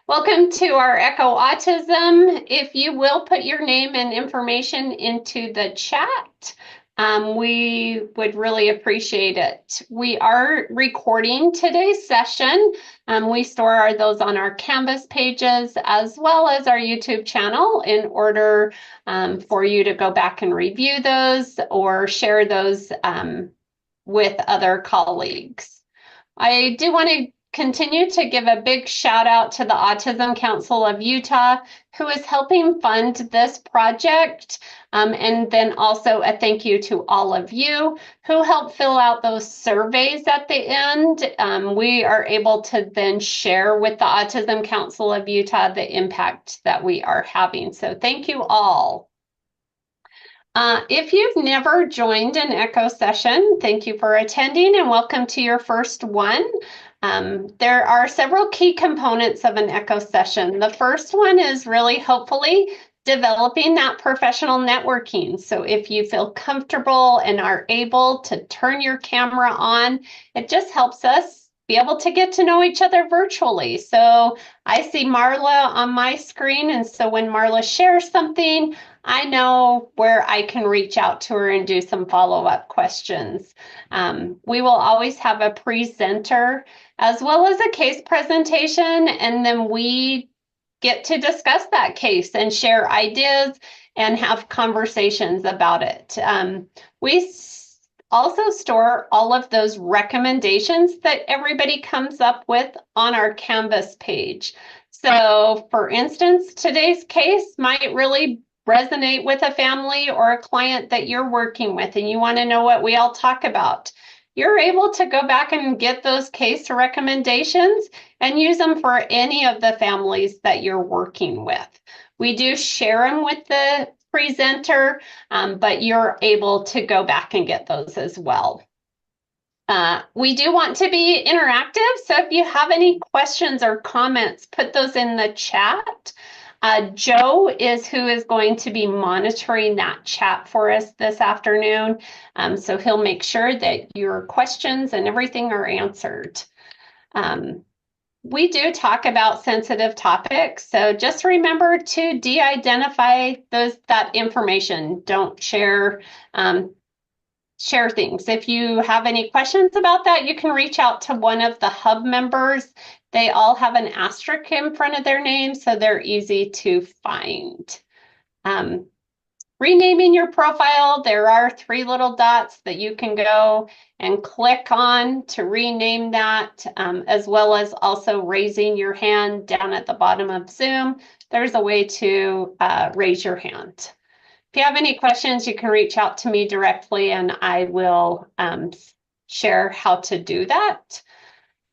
Welcome to our Echo Autism. If you will put your name and information into the chat, we would really appreciate it. We are recording today's session. We store those on our Canvas pages as well as our YouTube channel in order for you to go back and review those or share those with other colleagues. I do want to continue to give a big shout out to the Autism Council of Utah, who is helping fund this project. And then also a thank you to all of you who helped fill out those surveys at the end. We are able to then share with the Autism Council of Utah the impact that we are having. So thank you all. If you've never joined an Echo session, thank you for attending and welcome to your first one. There are several key components of an Echo session. The first one is really hopefully developing that professional networking. So if you feel comfortable and are able to turn your camera on, it just helps us be able to get to know each other virtually. So I see Marla on my screen, and so when Marla shares something, I know where I can reach out to her and do some follow-up questions. We will always have a presenter as well as a case presentation, and then we get to discuss that case and share ideas and have conversations about it. We also store all of those recommendations that everybody comes up with on our Canvas page. So for instance, today's case might really resonate with a family or a client that you're working with and you want to know what we all talk about. You're able to go back and get those case recommendations and use them for any of the families that you're working with. We do share them with the presenter, but you're able to go back and get those as well. We do want to be interactive, so if you have any questions or comments, put those in the chat. Joe is who is going to be monitoring that chat for us this afternoon. So he'll make sure that your questions and everything are answered. We do talk about sensitive topics, so just remember to de-identify that information. Don't share things. If you have any questions about that, you can reach out to one of the hub members. They all have an asterisk in front of their name, so they're easy to find. Renaming your profile, there are 3 little dots that you can go and click on to rename that, as well as also raising your hand down at the bottom of Zoom. There's a way to raise your hand. If you have any questions, you can reach out to me directly and I will share how to do that.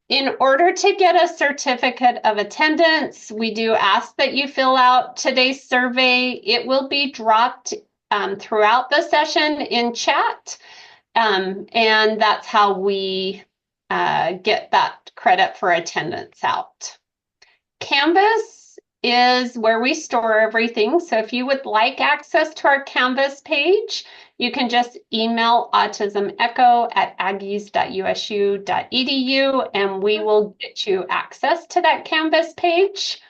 In order to get a certificate of attendance, we do ask that you fill out today's survey. It will be dropped throughout the session in chat, and that's how we get that credit for attendance out. Canvas is where we store everything. So if you would like access to our Canvas page, you can just email autismecho@aggies.usu.edu and we will get you access to that Canvas page.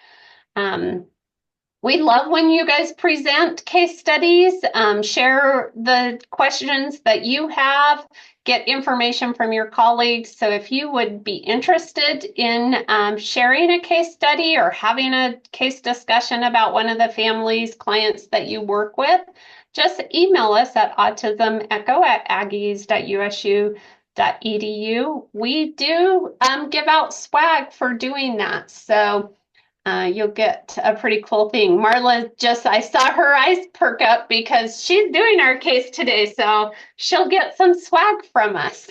We love when you guys present case studies, share the questions that you have, get information from your colleagues. So if you would be interested in sharing a case study or having a case discussion about one of the families, clients that you work with, just email us at autismecho@aggies.usu.edu. We do give out swag for doing that. So you'll get a pretty cool thing. Marla I saw her eyes perk up because she's doing our case today, so she'll get some swag from us.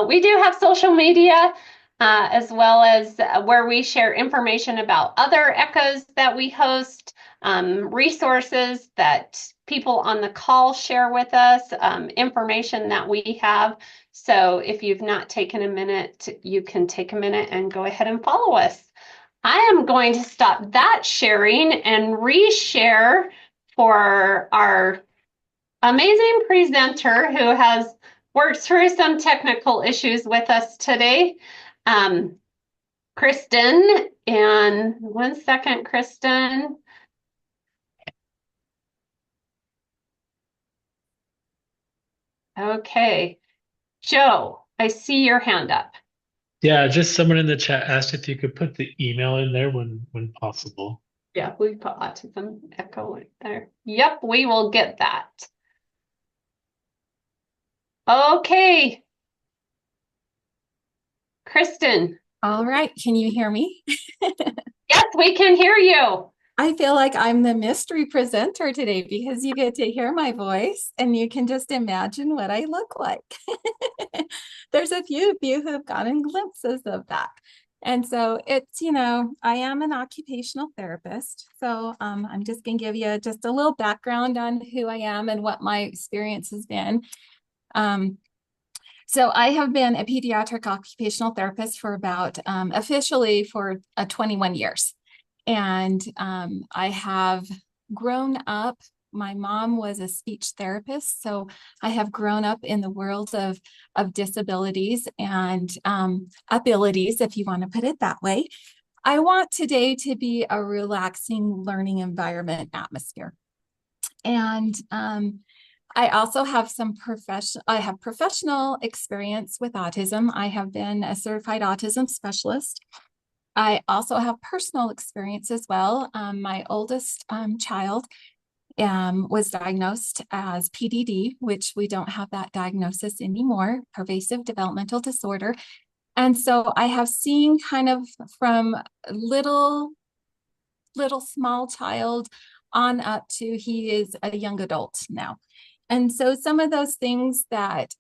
We do have social media as well as where we share information about other echoes that we host, resources that people on the call share with us, information that we have. So if you've not taken a minute, you can take a minute and go ahead and follow us. I am going to stop that sharing and reshare for our amazing presenter who has worked through some technical issues with us today. Kristen. And 1 second, Kristen. Okay. Joe, I see your hand up. Yeah, just someone in the chat asked if you could put the email in there when possible. Yeah, we put autism echo in there. Yep, we will get that. Okay, Kristen. All right, can you hear me? Yes, we can hear you. I feel like I'm the mystery presenter today because you get to hear my voice and you can just imagine what I look like. There's a few of you who have gotten glimpses of that. And so I am an occupational therapist. So I'm just going to give you just a little background on who I am and what my experience has been. Um, So I have been a pediatric occupational therapist for about officially for 21 years. And I have grown up. My mom was a speech therapist, so I have grown up in the world of disabilities and abilities, if you want to put it that way. I want today to be a relaxing learning environment atmosphere. And I also have I have professional experience with autism. I have been a certified autism specialist. I also have personal experience as well. My oldest child was diagnosed as PDD, which we don't have that diagnosis anymore, pervasive developmental disorder. And so I have seen kind of from little small child on up to he is a young adult now. And so some of those things that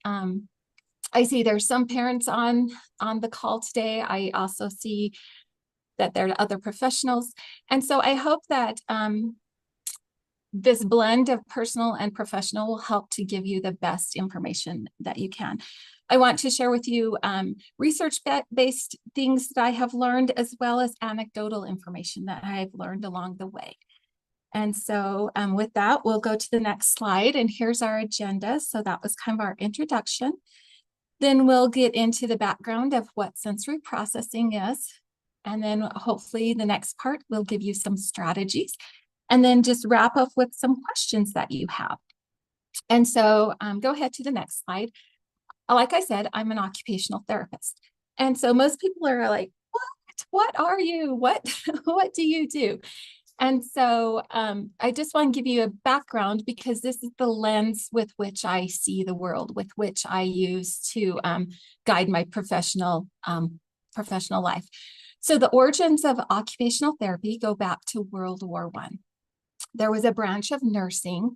I see there's some parents on the call today. I also see that there are other professionals. And so I hope that this blend of personal and professional will help to give you the best information that you can. I want to share with you research-based things that I have learned, as well as anecdotal information that I've learned along the way. And so with that, we'll go to the next slide. And here's our agenda. So that was kind of our introduction. Then we'll get into the background of what sensory processing is. And then hopefully the next part will give you some strategies. And then just wrap up with some questions that you have. And so go ahead to the next slide. Like I said, I'm an occupational therapist. And so most people are like, what are you? What do you do? And so I just want to give you a background because this is the lens with which I see the world, with which I use to guide my professional life. So the origins of occupational therapy go back to World War I. There was a branch of nursing,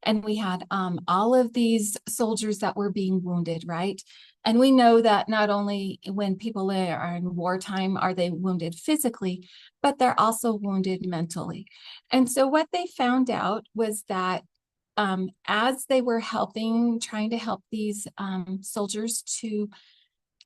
and we had all of these soldiers that were being wounded, right? And we know that not only when people are in wartime are they wounded physically, but they're also wounded mentally. And so what they found out was that as they were trying to help these soldiers to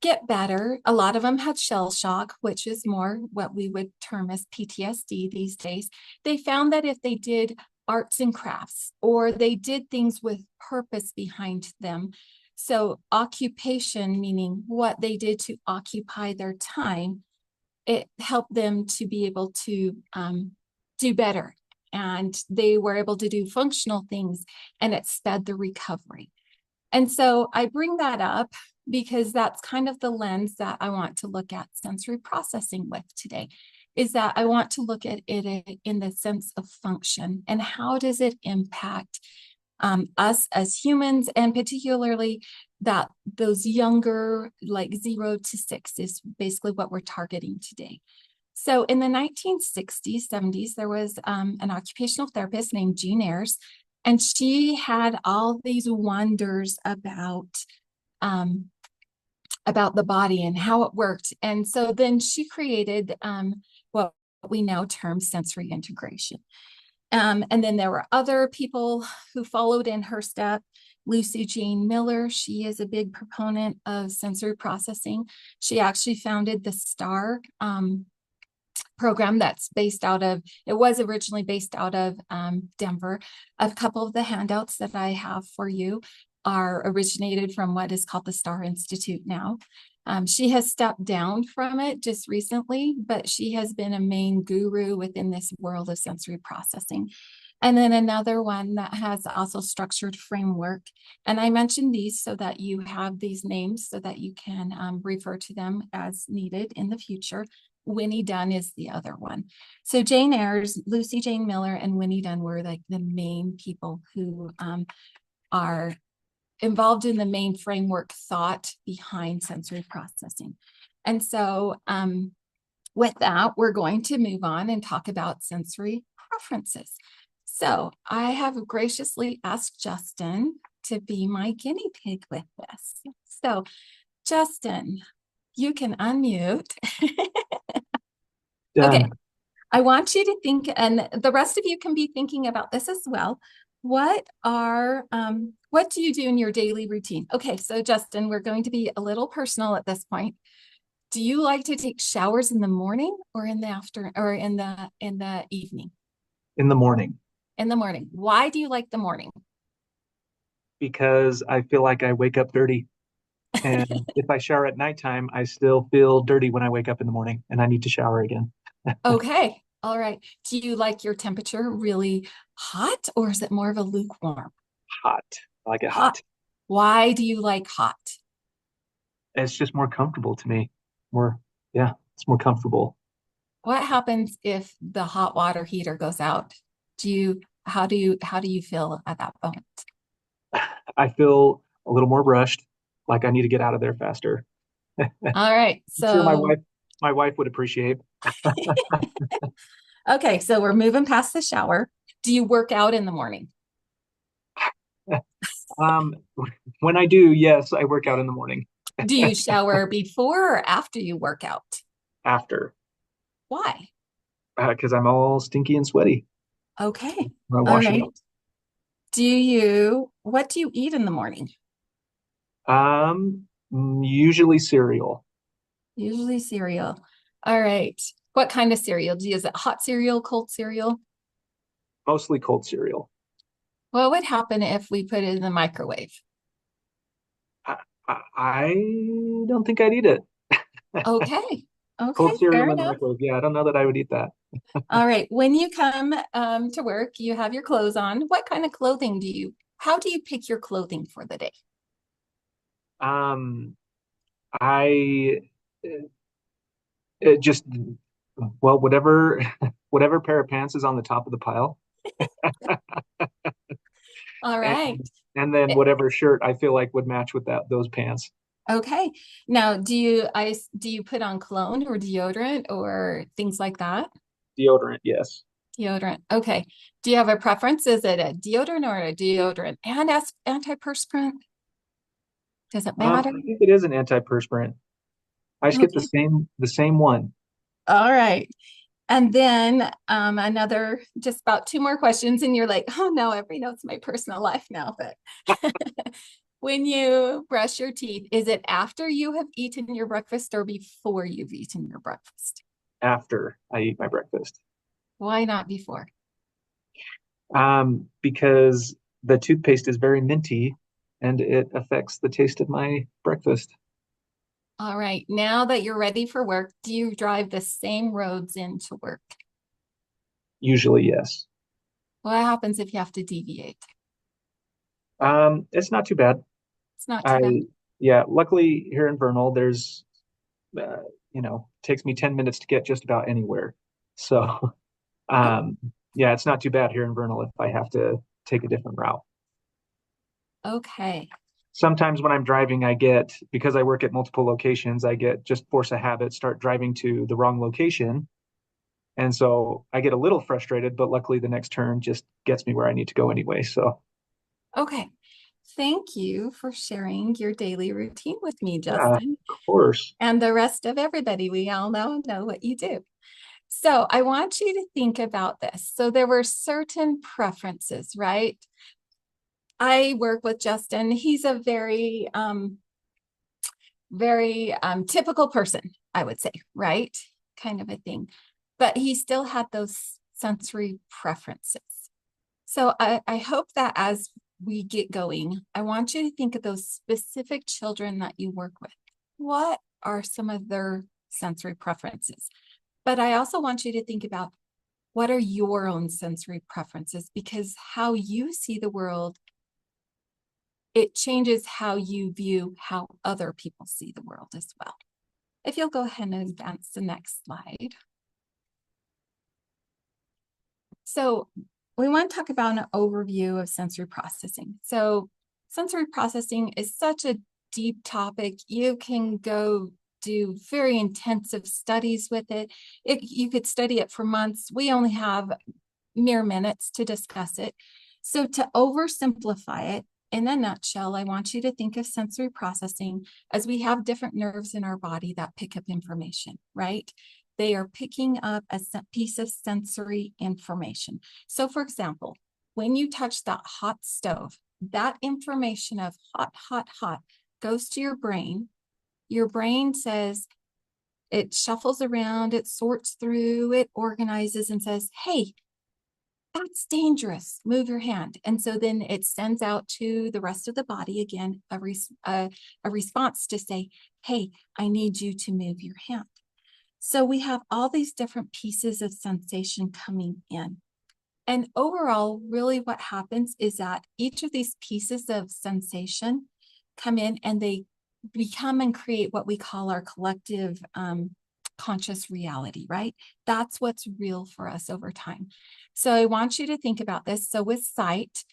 get better, a lot of them had shell shock, which is more what we would term as PTSD these days. They found that if they did arts and crafts, or they did things with purpose behind them, so occupation, meaning what they did to occupy their time, it helped them to be able to do better. And they were able to do functional things, and it sped the recovery. And so I bring that up because that's kind of the lens that I want to look at sensory processing with today, is that I want to look at it in the sense of function and how does it impact us as humans, and particularly that those younger, like 0 to 6 is basically what we're targeting today. So in the 1960s, 70s, there was an occupational therapist named Jean Ayres, and she had all these wonders about the body and how it worked. And so then she created what we now term sensory integration. And then there were other people who followed in her step. Lucy Jane Miller, she is a big proponent of sensory processing. She actually founded the STAR program that's it was originally based out of Denver. A couple of the handouts that I have for you are originated from what is called the STAR Institute now. She has stepped down from it just recently, but she has been a main guru within this world of sensory processing. And then another one that has also structured framework. And I mentioned these so that you have these names so that you can refer to them as needed in the future. Winnie Dunn is the other one. So Jane Eyre's, Lucy Jane Miller, and Winnie Dunn were like the main people who are involved in the main framework thought behind sensory processing. And so with that, we're going to move on and talk about sensory preferences. So I have graciously asked Justin to be my guinea pig with this. So Justin, you can unmute. Okay, Done. I want you to think, and the rest of you can be thinking about this as well. What do you do in your daily routine? Okay, so Justin, we're going to be a little personal at this point. Do you like to take showers in the morning or in the afternoon or in the evening? In the morning, In the morning. Why do you like the morning? because I feel like I wake up dirty. And if I shower at nighttime, I still feel dirty when I wake up in the morning and I need to shower again. Okay. All right. Do you like your temperature really hot or is it more of a lukewarm? Hot. I like it Hot. hot. Why do you like hot? It's just more comfortable to me. Yeah, it's more comfortable. What happens if the hot water heater goes out? How do you feel at that moment? I feel a little more rushed, like I need to get out of there faster. All right. I'm sure So, my wife would appreciate. okay. So we're moving past the shower. Do you work out in the morning? Um, when I do, yes, I work out in the morning. Do you shower before or after you work out? After, Why? because I'm all stinky and sweaty Okay. when I All wash it right. What do you eat in the morning? up. Usually cereal, Usually cereal. All right. What kind of cereal? Is it hot cereal, cold cereal? mostly cold cereal. What would happen if we put it in the microwave? I don't think I'd eat it. Okay. Okay, Cold cereal fair in the enough. microwave. Yeah, I don't know that I would eat that. All right. When you come to work, you have your clothes on. What kind of clothing how do you pick your clothing for the day? Um, I just well, whatever pair of pants is on the top of the pile, All and right. and then Eh, whatever shirt I feel like would match with those pants. Okay. Now, do you put on cologne or deodorant or things like that? Deodorant, yes. Deodorant. Okay. Do you have a preference? Is it a deodorant or a deodorant and antiperspirant? Does it matter? I think it is an antiperspirant. I just get Okay. the same one. All right. And then another, just about two more questions, and you're like, oh no, everybody knows my personal life now. But when you brush your teeth, is it after you have eaten your breakfast or before you've eaten your breakfast? After I eat my breakfast. Why not before? Because the toothpaste is very minty and it affects the taste of my breakfast. All right. Now that you're ready for work, do you drive the same roads into work? Usually, yes. What happens if you have to deviate? It's not too bad. It's not too bad. I, yeah, luckily here in Vernal, there's, uh, takes me 10 minutes to get just about anywhere. So, Oh, um, yeah, it's not too bad here in Vernal if I have to take a different route. okay. Sometimes when I'm driving, because I work at multiple locations, I get just force of habit, start driving to the wrong location. And so I get a little frustrated, but luckily the next turn just gets me where I need to go anyway. So, Okay. Thank you for sharing your daily routine with me, yeah, Justin. of course. And the rest of everybody, we all know what you do. So I want you to think about this. So there were certain preferences, right? I work with Justin. He's a very typical person, I would say, right? Kind of a thing. But he still had those sensory preferences. So I hope that as we get going, I want you to think of those specific children that you work with. What are some of their sensory preferences. But I also want you to think about what are your own sensory preferences, because how you see the world, it changes how you view how other people see the world as well. If you'll go ahead and advance the next slide. So we want to talk about an overview of sensory processing. So sensory processing is such a deep topic. You can go do very intensive studies with it. You could study it for months. We only have mere minutes to discuss it. So to oversimplify it, in a nutshell, I want you to think of sensory processing as we have different nerves in our body that pick up information, right? They are picking up a piece of sensory information. So for example, when you touch that hot stove, that information of hot, hot, hot goes to your brain. Your brain says, it shuffles around, it sorts through, it organizes and says, hey, that's dangerous, move your hand. And so then it sends out to the rest of the body, again, a response to say, hey, I need you to move your hand. So we have all these different pieces of sensation coming in. And overall, really what happens is that each of these pieces of sensation come in and they become and create what we call our collective conscious reality, right? That's what's real for us over time. So I want you to think about this. So with sight,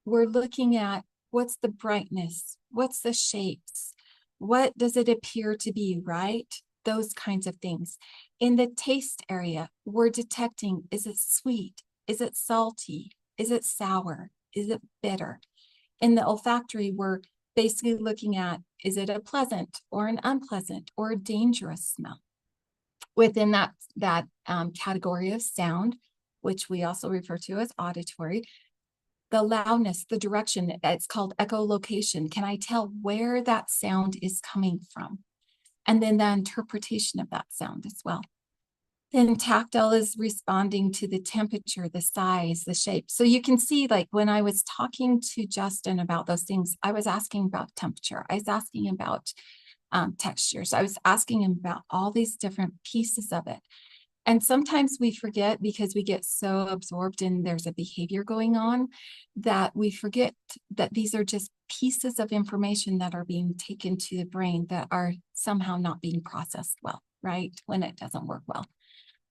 we're looking at what's the brightness, what's the shapes, what does it appear to be, right? Those kinds of things. In the taste area, we're detecting, is it sweet? Is it salty? Is it sour? Is it bitter? In the olfactory, we're basically looking at, is it a pleasant or an unpleasant or a dangerous smell? Within that category of sound, which we also refer to as auditory, the loudness, the direction, it's called echolocation. Can I tell where that sound is coming from? And then the interpretation of that sound as well. Then tactile is responding to the temperature, the size, the shape. So you can see, like when I was talking to Justin about those things, I was asking about temperature. I was asking about textures. I was asking him about all these different pieces of it. And sometimes we forget, because we get so absorbed in there's a behavior going on, that we forget that these are just pieces of information that are being taken to the brain that are somehow not being processed well, right? When it doesn't work well.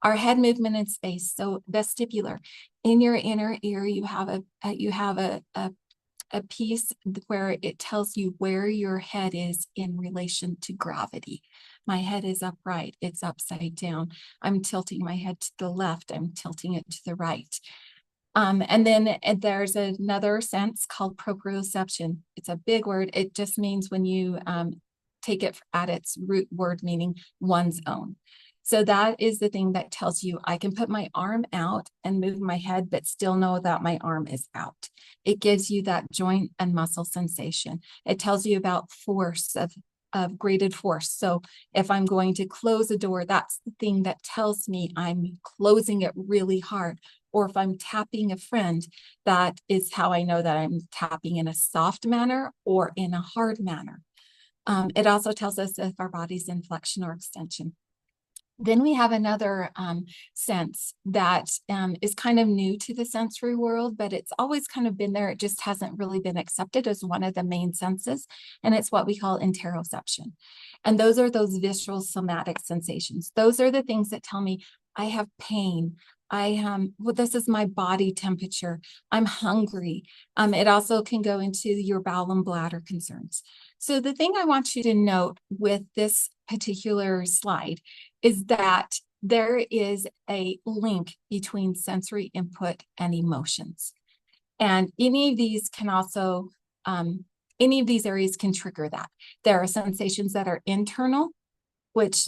Our head movement in space, so vestibular. In your inner ear, you have a piece where it tells you where your head is in relation to gravity. My head is upright, it's upside down. I'm tilting my head to the left, I'm tilting it to the right. And then there's another sense called proprioception. It's a big word. It just means when you take it at its root word, meaning one's own. So that is the thing that tells you I can put my arm out and move my head, but still know that my arm is out. It gives you that joint and muscle sensation. It tells you about force, of graded force. So if I'm going to close a door, that's the thing that tells me I'm closing it really hard. Or if I'm tapping a friend, that is how I know that I'm tapping in a soft manner or in a hard manner. It also tells us if our body's in flexion or extension. Then we have another sense that is kind of new to the sensory world, but it's always kind of been there. It just hasn't really been accepted as one of the main senses. And it's what we call interoception. And those are those visceral somatic sensations. Those are the things that tell me I have pain. Well, this is my body temperature. I'm hungry. It also can go into your bowel and bladder concerns. So the thing I want you to note with this particular slide is that there is a link between sensory input and emotions. And any of these can also, any of these areas can trigger that. There are sensations that are internal, which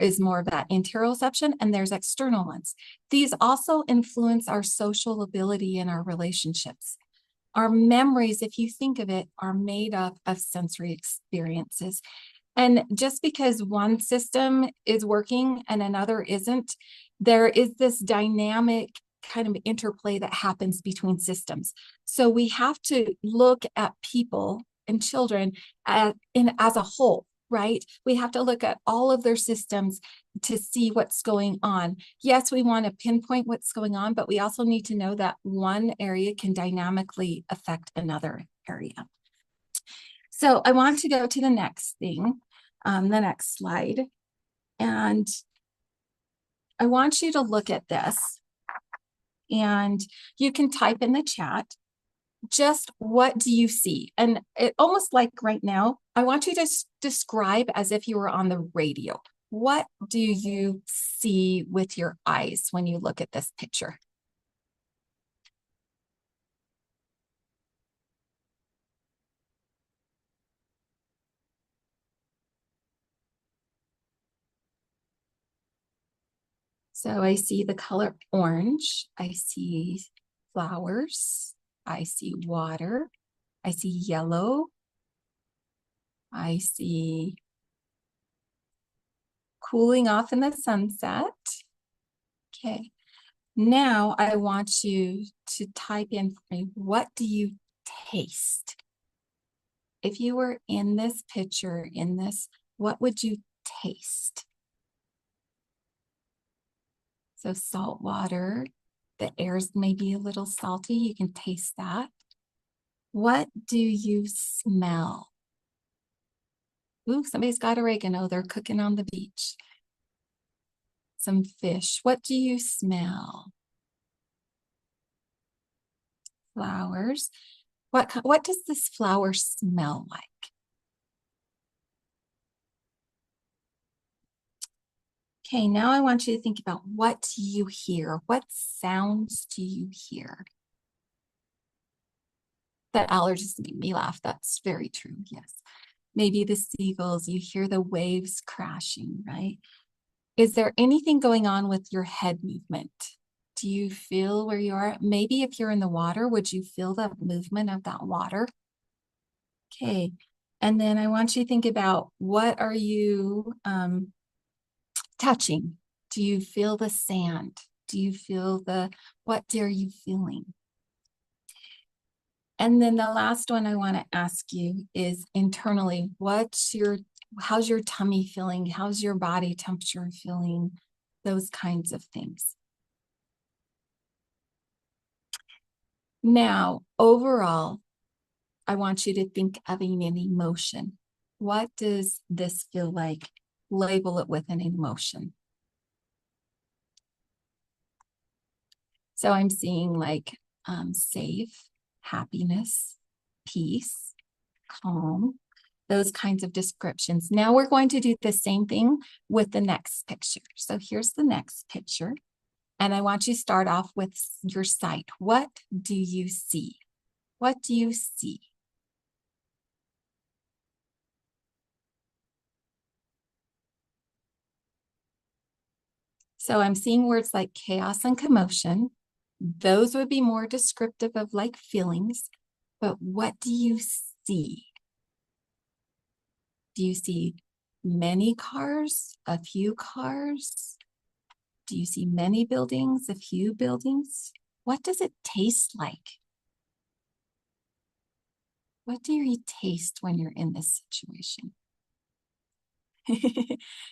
is more of that interoception, and there's external ones. These also influence our social ability in our relationships. Our memories, if you think of it, are made up of sensory experiences. And just because one system is working and another isn't, there is this dynamic kind of interplay that happens between systems. So we have to look at people and children as a whole. right? We have to look at all of their systems to see what's going on. Yes, we want to pinpoint what's going on, but we also need to know that one area can dynamically affect another area. So I want to go to the next thing, the next slide. And I want you to look at this, and you can type in the chat, just what do you see? And it almost like right now, I want you to describe as if you were on the radio. What do you see with your eyes when you look at this picture? So I see the color orange. I see flowers. I see water. I see yellow. I see cooling off in the sunset. Okay. Now I want you to type in for me, what do you taste? If you were in this picture, what would you taste? So salt water, the air's maybe a little salty, you can taste that. What do you smell? Ooh, somebody's got oregano, they're cooking on the beach. Some fish, what do you smell? Flowers. What does this flower smell like? Okay, now I want you to think about, what do you hear? What sounds do you hear? That allergies make me laugh. That's very true, yes. Maybe the seagulls, you hear the waves crashing, right? Is there anything going on with your head movement? Do you feel where you are? Maybe if you're in the water, would you feel the movement of that water? Okay, and then I want you to think about, what are you touching? Do you feel the sand? Do you feel what are you feeling? And then the last one I want to ask you is, internally, how's your tummy feeling? How's your body temperature feeling? Those kinds of things. Now, overall, I want you to think of an emotion. What does this feel like? Label it with an emotion. So I'm seeing like safe, happiness, peace, calm, those kinds of descriptions. Now we're going to do the same thing with the next picture. So here's the next picture. And I want you to start off with your sight. What do you see? What do you see? So I'm seeing words like chaos and commotion. Those would be more descriptive of like feelings. But what do you see? Do you see many cars, a few cars? Do you see many buildings, a few buildings? What does it taste like? What do you taste when you're in this situation?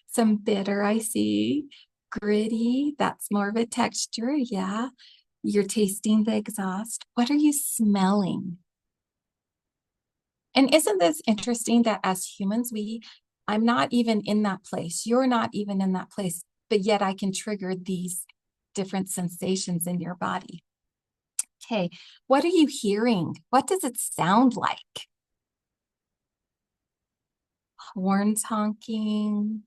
Some bitter, I see. Gritty, that's more of a texture, yeah. You're tasting the exhaust. What are you smelling? And isn't this interesting that as humans, I'm not even in that place. You're not even in that place, but yet I can trigger these different sensations in your body. Okay, what are you hearing? What does it sound like? Horns honking,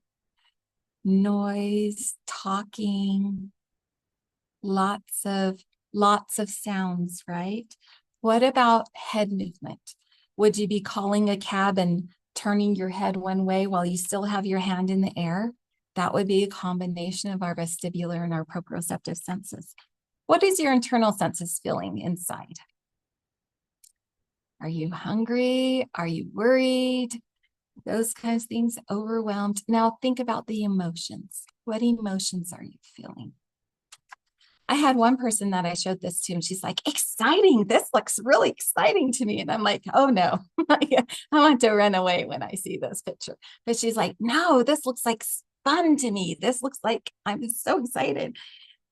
noise, talking, lots of sounds, right? What about head movement? Would you be calling a cab and turning your head one way while you still have your hand in the air? That would be a combination of our vestibular and our proprioceptive senses. What is your internal senses feeling inside? Are you hungry? Are you worried? Those kinds of things, overwhelmed. Now think about the emotions. What emotions are you feeling? I had one person that I showed this to, and she's like, exciting. This looks really exciting to me. And I'm like, oh no, I want to run away when I see this picture. But she's like, no, this looks like fun to me. This looks like I'm so excited.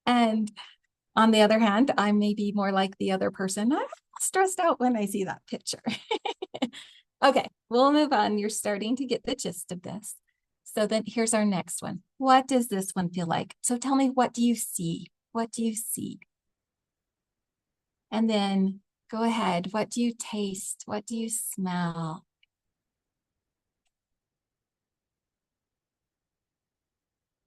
And on the other hand, I may be more like the other person. I'm stressed out when I see that picture. Okay, we'll move on. You're starting to get the gist of this. So then here's our next one. What does this one feel like? So tell me, what do you see? What do you see? And then go ahead. What do you taste? What do you smell?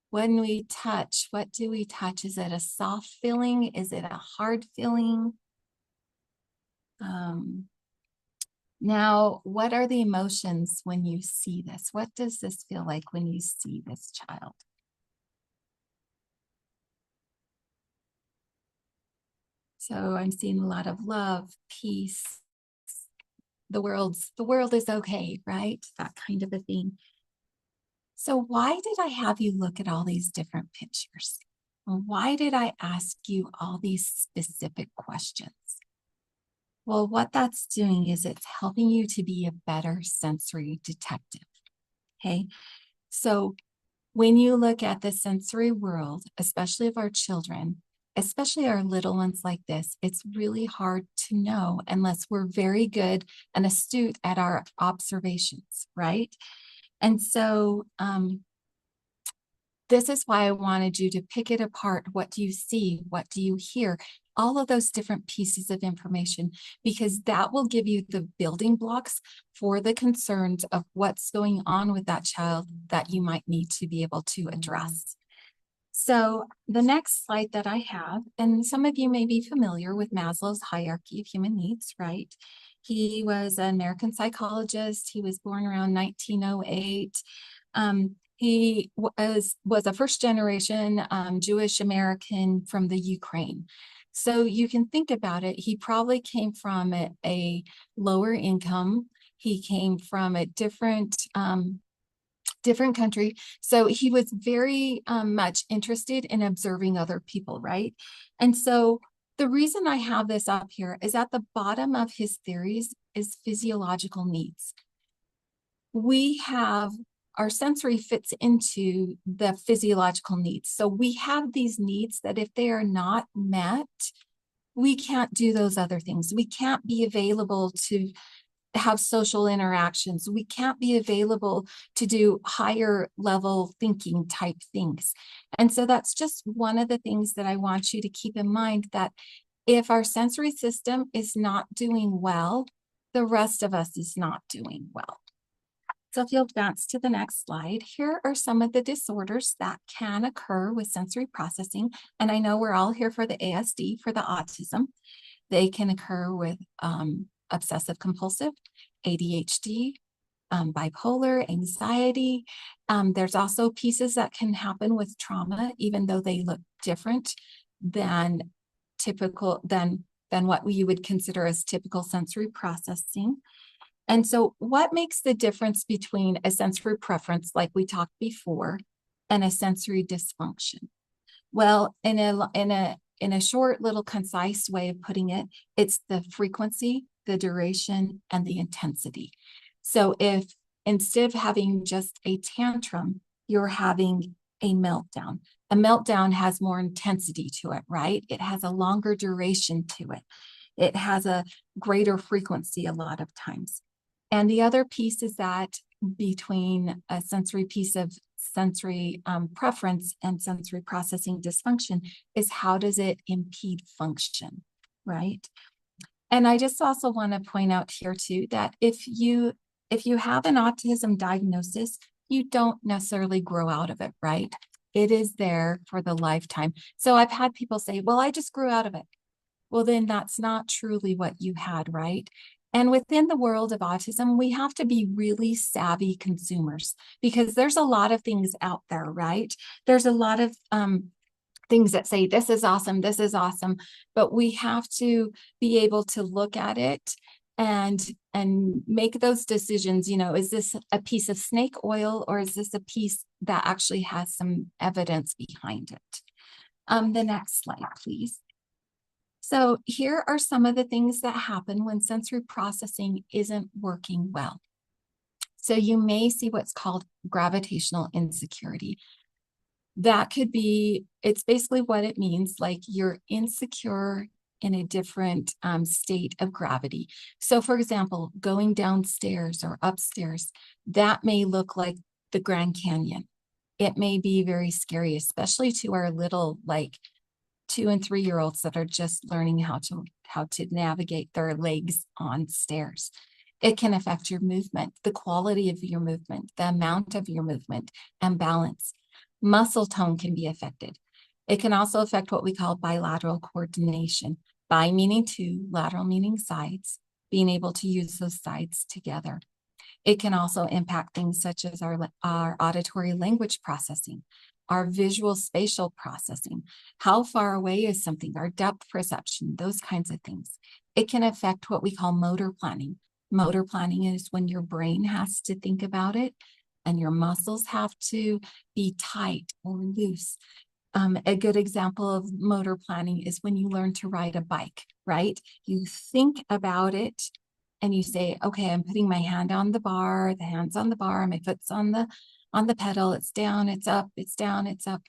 When we touch, what do we touch? Is it a soft feeling? Is it a hard feeling? Now, what are the emotions when you see this? What does this feel like when you see this child? So I'm seeing a lot of love, peace. The world is okay, right? That kind of a thing. So why did I have you look at all these different pictures? Why did I ask you all these specific questions? Well, what that's doing is it's helping you to be a better sensory detective. Okay. So when you look at the sensory world, especially of our children, especially our little ones like this, it's really hard to know unless we're very good and astute at our observations, right? And so this is why I wanted you to pick it apart. What do you see? What do you hear? All of those different pieces of information, because that will give you the building blocks for the concerns of what's going on with that child that you might need to be able to address. So the next slide that I have, and some of you may be familiar with Maslow's hierarchy of human needs, right? He was an American psychologist. He was born around 1908. He was a first generation Jewish American from the Ukraine. So you can think about it. He probably came from a lower income. He came from a different country. So he was very much interested in observing other people, right? And so the reason I have this up here is at the bottom of his theories is physiological needs. We have our sensory fits into the physiological needs. So we have these needs that if they are not met, we can't do those other things. We can't be available to have social interactions. We can't be available to do higher level thinking type things. And so that's just one of the things that I want you to keep in mind, that if our sensory system is not doing well, the rest of us is not doing well. So if you'll advance to the next slide, here are some of the disorders that can occur with sensory processing. And I know we're all here for the ASD, for the autism. They can occur with obsessive compulsive, ADHD, bipolar, anxiety. There's also pieces that can happen with trauma, even though they look different than what you would consider as typical sensory processing. And so what makes the difference between a sensory preference, like we talked before, and a sensory dysfunction? Well, in a short, little concise way of putting it, it's the frequency, the duration, and the intensity. So if instead of having just a tantrum, you're having a meltdown has more intensity to it, right? It has a longer duration to it. It has a greater frequency a lot of times. And the other piece is that between a sensory piece of sensory preference and sensory processing dysfunction is how does it impede function, right? And I just also want to point out here too that if you have an autism diagnosis, you don't necessarily grow out of it, right? It is there for the lifetime. So I've had people say, well, I just grew out of it. Well, then that's not truly what you had, right? And within the world of autism, we have to be really savvy consumers because there's a lot of things out there, right? There's a lot of things that say, this is awesome, but we have to be able to look at it and make those decisions. You know, is this a piece of snake oil or is this a piece that actually has some evidence behind it? The next slide, please. So here are some of the things that happen when sensory processing isn't working well. So you may see what's called gravitational insecurity. That could be, it's basically what it means, like you're insecure in a different state of gravity. So for example, going downstairs or upstairs, that may look like the Grand Canyon. It may be very scary, especially to our little like 2- and 3-year-olds that are just learning how to navigate their legs on stairs. It can affect your movement, the quality of your movement, the amount of your movement, and balance. Muscle tone can be affected. It can also affect what we call bilateral coordination. Bi meaning two, lateral meaning sides, being able to use those sides together. It can also impact things such as our auditory language processing, our visual spatial processing, how far away is something, our depth perception, those kinds of things. It can affect what we call motor planning. Motor planning is when your brain has to think about it and your muscles have to be tight or loose. A good example of motor planning is when you learn to ride a bike, right? You think about it and you say, okay, I'm putting my hand on the bar, the hand's on the bar, my foot's on the pedal, it's down, it's up, it's down, it's up.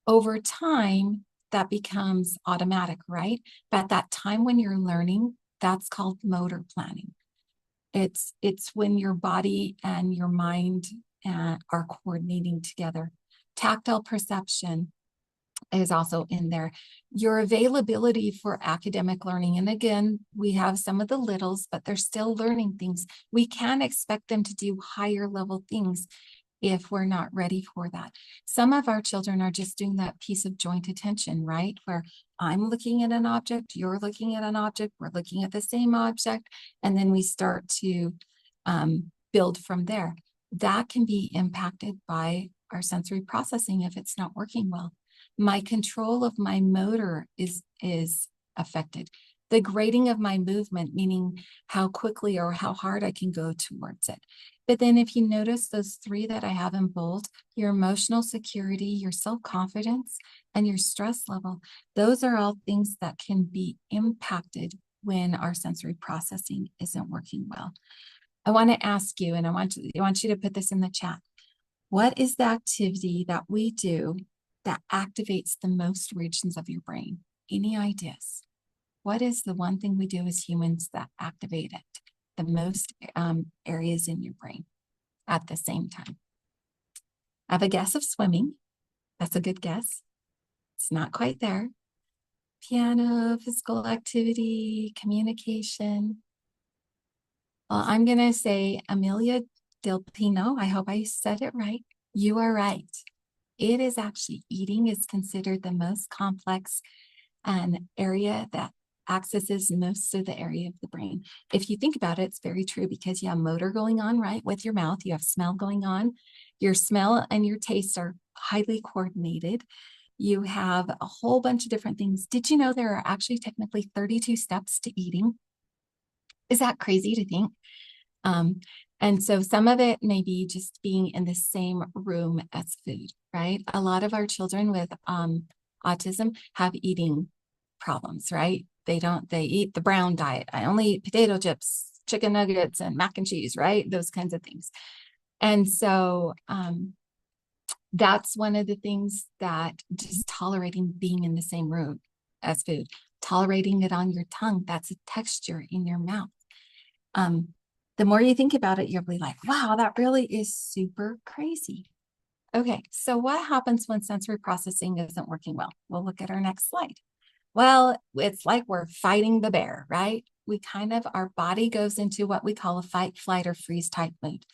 Over time, that becomes automatic, right? But that time when you're learning, that's called motor planning. It's when your body and your mind are coordinating together. Tactile perception is also in there. Your availability for academic learning. And again, we have some of the littles, but they're still learning things. We can expect them to do higher level things if we're not ready for that. Some of our children are just doing that piece of joint attention, right? Where I'm looking at an object, you're looking at an object, we're looking at the same object, and then we start to build from there. That can be impacted by our sensory processing if it's not working well. My control of my motor is affected. The grading of my movement, meaning how quickly or how hard I can go towards it. But then if you notice those 3 that I have in bold, your emotional security, your self-confidence, and your stress level, those are all things that can be impacted when our sensory processing isn't working well. I want to ask you, and I want you to put this in the chat. What is the activity that we do that activates the most regions of your brain? Any ideas? What is the one thing we do as humans that activate it, the most areas in your brain at the same time? I have a guess of swimming. That's a good guess. It's not quite there. Piano, physical activity, communication. Well, I'm going to say Amelia Del Pino. I hope I said it right. You are right. It is actually eating is considered the most complex area that accesses most of the area of the brain. If you think about it, it's very true because you have motor going on, right, with your mouth. You have smell going on. Your smell and your taste are highly coordinated. You have a whole bunch of different things. Did you know there are actually technically 32 steps to eating? Is that crazy to think? And so some of it may be just being in the same room as food, right? A lot of our children with autism have eating problems, right? They eat the brown diet. I only eat potato chips, chicken nuggets, and mac and cheese, right? Those kinds of things. And so that's one of the things that just tolerating being in the same room as food, tolerating it on your tongue, that's a texture in your mouth. The more you think about it, you'll be like, wow, that really is super crazy. Okay, so what happens when sensory processing isn't working well? We'll look at our next slide. Well, it's like we're fighting the bear, right? Our body goes into what we call a fight, flight, or freeze type mood.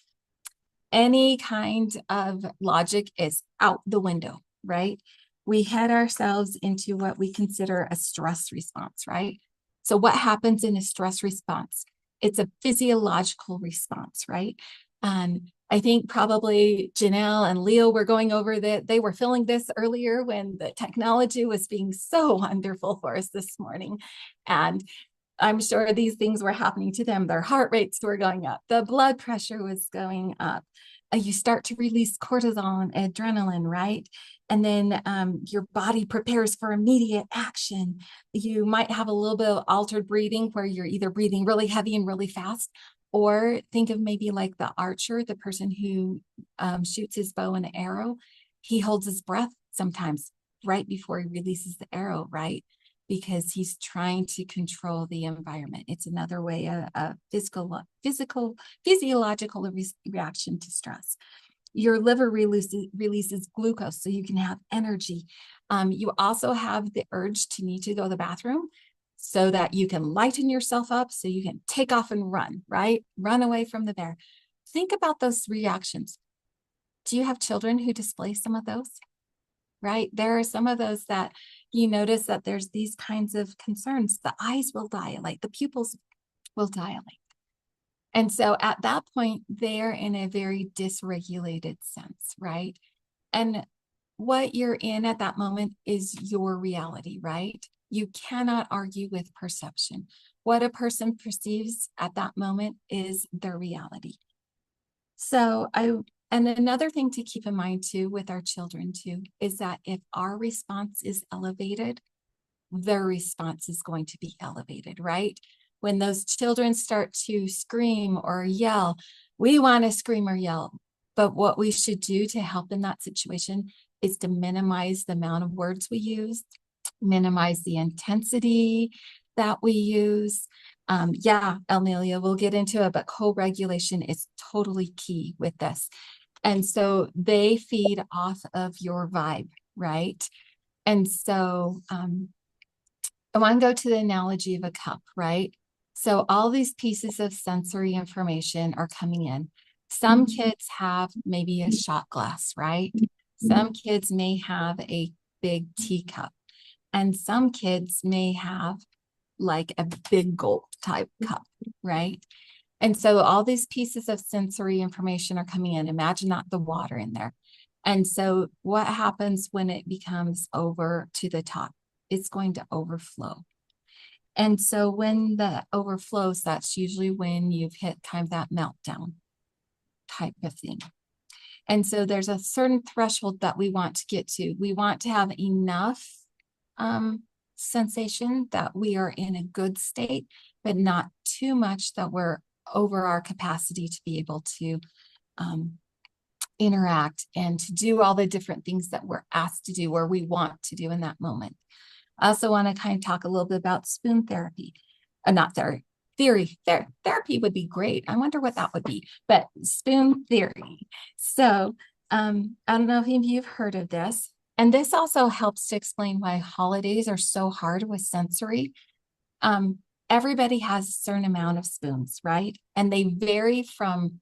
Any kind of logic is out the window, right? We head ourselves into what we consider a stress response, right? So what happens in a stress response? It's a physiological response, right? I think probably Janelle and Leo were going over that. They were feeling this earlier when the technology was being so wonderful for us this morning. And I'm sure these things were happening to them. Their heart rates were going up. The blood pressure was going up. you start to release cortisol and adrenaline, right? And then your body prepares for immediate action. You might have a little bit of altered breathing where you're either breathing really heavy and really fast, or think of maybe like the archer, the person who shoots his bow and arrow. He holds his breath sometimes right before he releases the arrow, right? Because he's trying to control the environment. It's another way, a physiological reaction to stress. Your liver releases glucose so you can have energy. You also have the urge to need to go to the bathroom so that you can lighten yourself up so you can take off and run, right? Run away from the bear. Think about those reactions. Do you have children who display some of those? Right? There are some of those that you notice that there's these kinds of concerns. The eyes will dilate, the pupils will dilate. And so at that point, they're in a very dysregulated sense, right? And what you're in at that moment is your reality, right? You cannot argue with perception. What a person perceives at that moment is their reality. So and another thing to keep in mind too with our children too is that if our response is elevated, their response is going to be elevated, right? When those children start to scream or yell, we want to scream or yell. But what we should do to help in that situation is to minimize the amount of words we use, minimize the intensity that we use. Yeah, Amelia, we'll get into it, but co-regulation is totally key with this. And so they feed off of your vibe, right? And so I want to go to the analogy of a cup, right? So all these pieces of sensory information are coming in. Some kids have maybe a shot glass, right? Some kids may have a big teacup, and some kids may have like a big gulp type cup, right? And so all these pieces of sensory information are coming in. Imagine not the water in there. And so what happens when it becomes over to the top? It's going to overflow. And so when the overflows, that's usually when you've hit kind of that meltdown type of thing. And so there's a certain threshold that we want to get to. We want to have enough sensation that we are in a good state, but not too much that we're over our capacity to be able to interact and to do all the different things that we're asked to do or we want to do in that moment. I also want to kind of talk a little bit about spoon therapy. Not theory. Therapy would be great. I wonder what that would be, but spoon theory. So I don't know if any of you have heard of this. And this also helps to explain why holidays are so hard with sensory. Everybody has a certain amount of spoons, right? And they vary from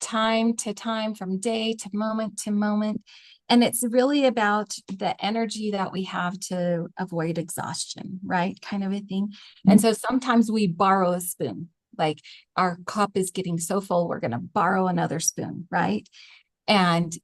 time to time, from day to moment. And it's really about the energy that we have to avoid exhaustion, right? Kind of a thing. And so sometimes we borrow a spoon, like our cup is getting so full, we're going to borrow another spoon, right? And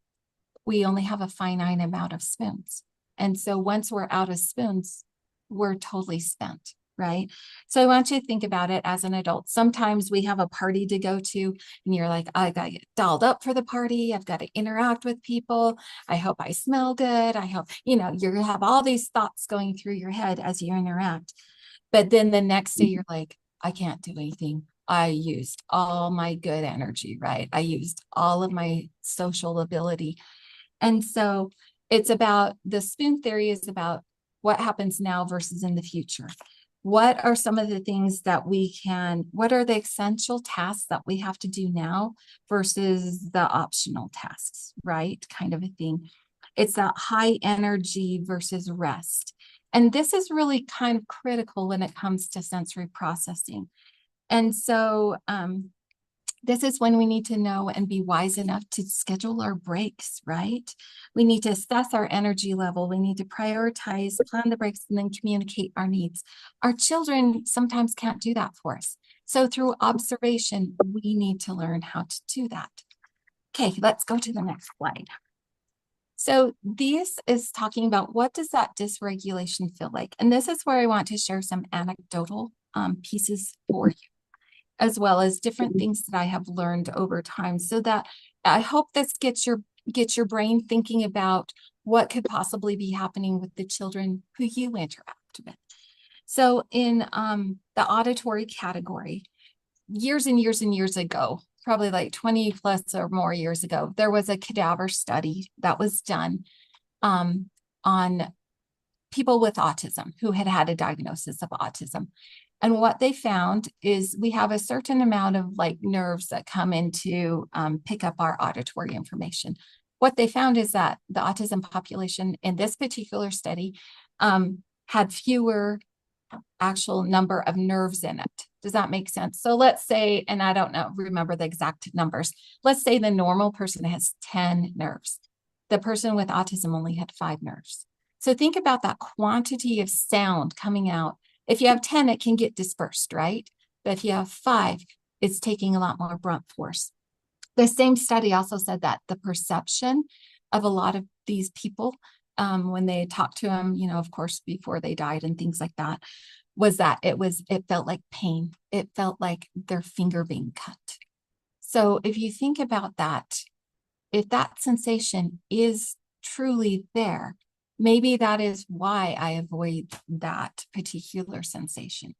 we only have a finite amount of spoons. And so once we're out of spoons, we're totally spent, right? So I want you to think about it as an adult. Sometimes we have a party to go to and you're like, I got to get dolled up for the party. I've got to interact with people. I hope I smell good. I hope, you're going to have all these thoughts going through your head as you interact. But then the next day you're like, I can't do anything. I used all my good energy, right? I used all of my social ability. And so it's about the spoon theory is about what happens now versus in the future. What are some of the things that what are the essential tasks that we have to do now versus the optional tasks, right? Kind of a thing. It's that high energy versus rest. And this is really kind of critical when it comes to sensory processing. And so, this is when we need to know and be wise enough to schedule our breaks, right? We need to assess our energy level. We need to prioritize, plan the breaks, and then communicate our needs. Our children sometimes can't do that for us. So through observation, we need to learn how to do that. Okay, let's go to the next slide. So this is talking about what does that dysregulation feel like? And this is where I want to share some anecdotal pieces for you, as well as different things that I have learned over time so that I hope this gets your brain thinking about what could possibly be happening with the children who you interact with. So in the auditory category, years and years and years ago, probably like 20 plus or more years ago, there was a cadaver study that was done on people with autism who had had a diagnosis of autism. And what they found is we have a certain amount of like nerves that come in to pick up our auditory information. What they found is that the autism population in this particular study had fewer actual number of nerves in it. Does that make sense? So let's say, and I don't remember the exact numbers. Let's say the normal person has 10 nerves. The person with autism only had 5 nerves. So think about that quantity of sound coming out. If you have 10, it can get dispersed, right? But if you have 5, it's taking a lot more brunt force. The same study also said that the perception of a lot of these people, when they talked to them, of course, before they died and things like that, was that it felt like pain. It felt like their finger being cut. So if you think about that, if that sensation is truly there, maybe that is why I avoid that particular sensation.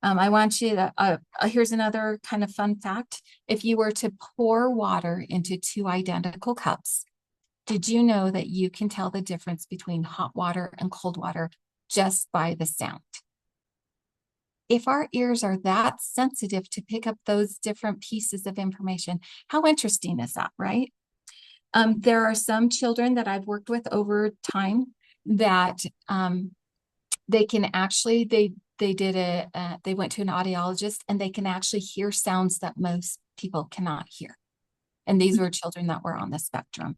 I want you to, here's another kind of fun fact. If you were to pour water into 2 identical cups, did you know that you can tell the difference between hot water and cold water just by the sound? If our ears are that sensitive to pick up those different pieces of information, how interesting is that, right? There are some children that I've worked with over time that they can actually, they went to an audiologist and they can actually hear sounds that most people cannot hear. And these were children that were on the spectrum.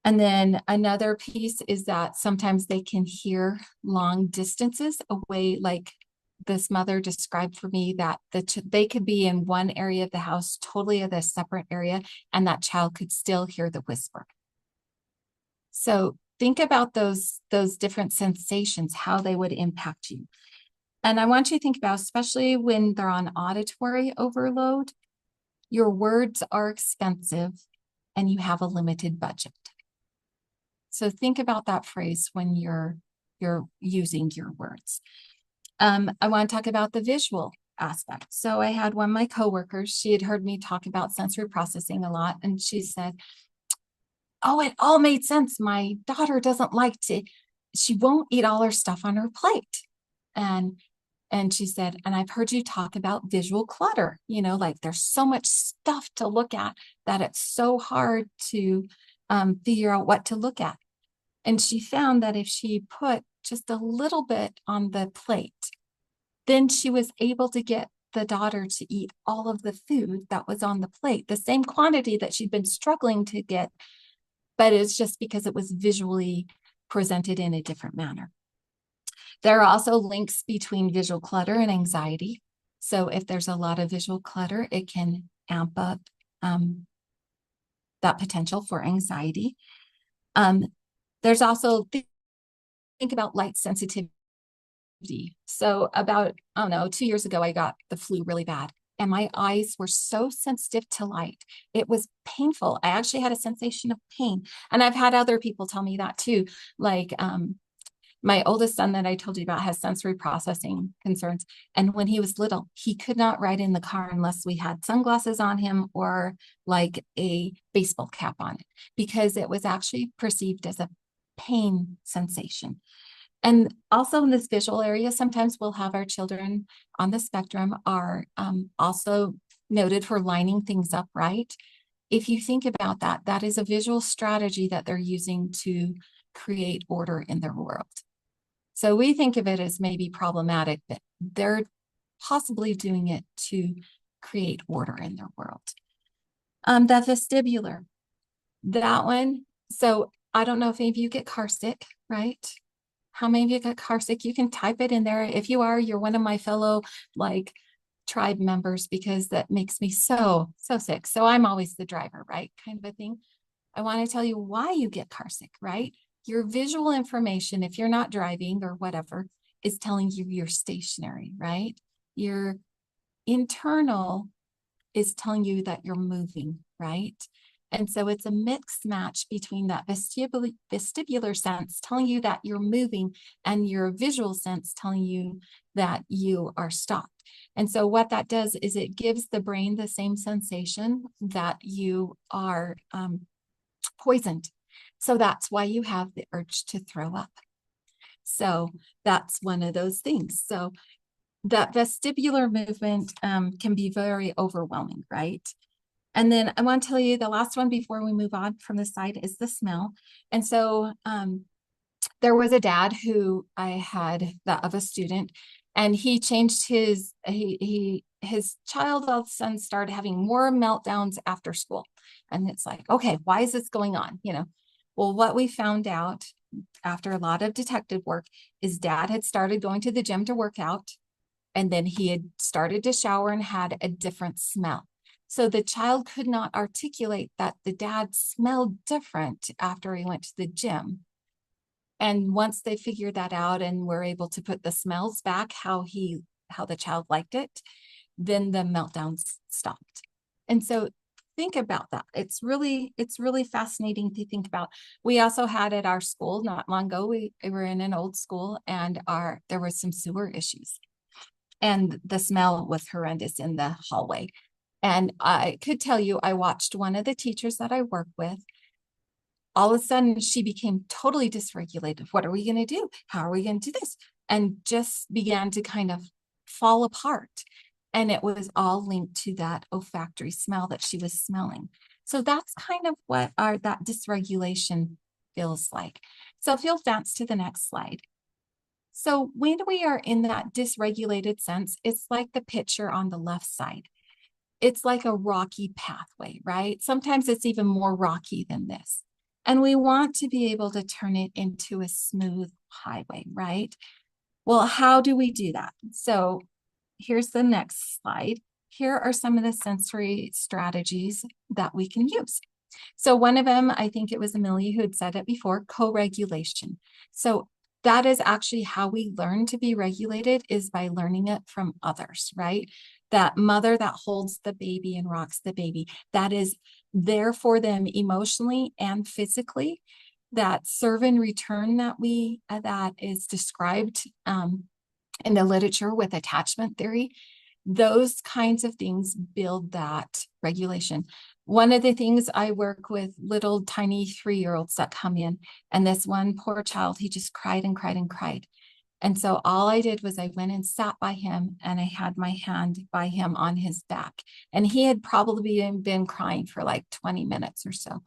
And then another piece is that sometimes they can hear long distances away, like this mother described for me that they could be in one area of the house, totally at a separate area, and that child could still hear the whisper. So think about those different sensations, how they would impact you. And I want you to think about, especially when they're on auditory overload, your words are expensive and you have a limited budget. So think about that phrase when you're using your words. I want to talk about the visual aspect. So I had one of my coworkers, she had heard me talk about sensory processing a lot, and she said, oh, it all made sense. My daughter doesn't like to, she won't eat all her stuff on her plate. And she said, and I've heard you talk about visual clutter, like there's so much stuff to look at that it's so hard to figure out what to look at. And she found that if she put just a little bit on the plate, then she was able to get the daughter to eat all of the food that was on the plate, the same quantity that she'd been struggling to get, but it's just because it was visually presented in a different manner. There are also links between visual clutter and anxiety. So if there's a lot of visual clutter, it can amp up that potential for anxiety. There's also, think about light sensitivity. So about, 2 years ago, I got the flu really bad and my eyes were so sensitive to light. It was painful. I actually had a sensation of pain. And I've had other people tell me that too. Like my oldest son that I told you about has sensory processing concerns. And when he was little, he could not ride in the car unless we had sunglasses on him or like a baseball cap on it, because it was actually perceived as a pain sensation. And also in this visual area, sometimes we'll have our children on the spectrum are also noted for lining things up, right? If you think about that, that is a visual strategy that they're using to create order in their world. So we think of it as maybe problematic, but they're possibly doing it to create order in their world. The vestibular, that one. So I don't know if any of you get car sick, right? How many of you get car sick? You can type it in there. If you are, you're one of my fellow tribe members, because that makes me so sick. So I'm always the driver, right? Kind of a thing. I want to tell you why you get car sick, right? Your visual information, if you're not driving or whatever, is telling you you're stationary, right? Your internal is telling you that you're moving, right? And so it's a mixed match between that vestibular sense telling you that you're moving and your visual sense telling you that you are stopped. And so what that does is it gives the brain the same sensation that you are poisoned. So that's why you have the urge to throw up. So that's one of those things. So that vestibular movement can be very overwhelming, right? And then I want to tell you the last one before we move on from the side is the smell. And so there was a dad who I had of a student, and he changed his child all of a sudden started having more meltdowns after school. And it's like, okay, why is this going on? You know, well, what we found out after a lot of detective work is dad had started going to the gym to work out, and then he had started to shower and had a different smell. So the child could not articulate that the dad smelled different after he went to the gym. And once they figured that out and were able to put the smells back how the child liked it, then the meltdowns stopped. And so think about that. It's really fascinating to think about. We also had at our school not long ago, we were in an old school, and there was some sewer issues. And the smell was horrendous in the hallway. And I could tell you, I watched one of the teachers that I work with. All of a sudden, she became totally dysregulated. What are we going to do? How are we going to do this? And just began to kind of fall apart. And it was all linked to that olfactory smell that she was smelling. So that's kind of what that dysregulation feels like. So if you'll advance to the next slide. So when we are in that dysregulated sense, it's like the picture on the left side. It's like a rocky pathway, right? Sometimes it's even more rocky than this. And we want to be able to turn it into a smooth highway, right? Well, how do we do that? So here's the next slide. Here are some of the sensory strategies that we can use. So one of them, I think it was Amelia who had said it before, co-regulation. So that is actually how we learn to be regulated, is by learning it from others, right? That mother that holds the baby and rocks the baby, that is there for them emotionally and physically. That serve and return that is described in the literature with attachment theory, those kinds of things build that regulation. One of the things I work with little tiny 3-year-olds that come in, and this one poor child, he just cried and cried and cried. And so all I did was I went and sat by him, and I had my hand by him on his back. And he had probably been crying for like 20 minutes or so.